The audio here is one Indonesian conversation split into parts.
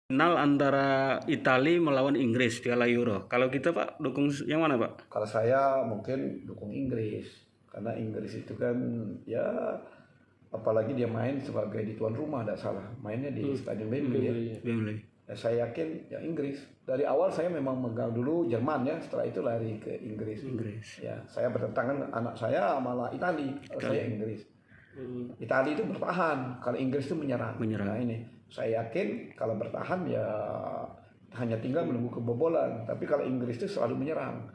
Final antara Italia melawan Inggris Piala Euro. Kalau kita Pak dukung yang mana Pak? Kalau saya mungkin dukung Inggris, karena Inggris itu kan ya apalagi dia main sebagai di tuan rumah, tidak salah mainnya di Stadion Wembley ya. Wembley. Ya, saya yakin ya Inggris. Dari awal saya memang megang dulu Jerman ya, setelah itu lari ke Inggris. Ya, saya bertentangan anak saya malah Italia, saya Inggris. Italia itu bertahan, kalau Inggris itu menyerang. Nah ini, saya yakin kalau bertahan ya hanya tinggal menunggu kebobolan. Tapi kalau Inggris itu selalu menyerang.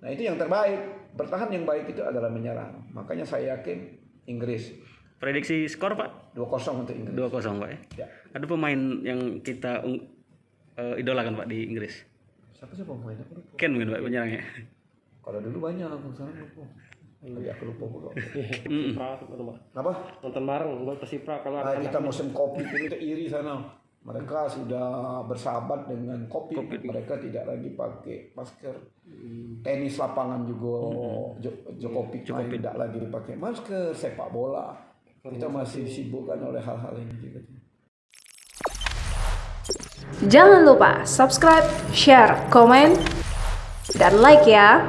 Nah itu yang terbaik, bertahan yang baik itu adalah menyerang. Makanya saya yakin Inggris. Prediksi skor Pak? 2-0 untuk Inggris. 2-0 Pak ya? Ada pemain yang kita idolakan Pak di Inggris? Siapa pemainnya? Ken mungkin Pak penyerangnya. Kalau dulu banyak, sekarang lupa. Lagi aku lupa pula. Apa? Nonton bareng buat Persipra kalau kita musim kopi itu iri sana. Mereka sudah bersahabat dengan kopi. Mereka tidak lagi pakai masker. Tenis lapangan juga Jokovic tidak lagi dipakai masker. Sepak bola kita masih disibukkan oleh hal-hal ini juga. Jangan lupa subscribe, share, komen, dan like ya.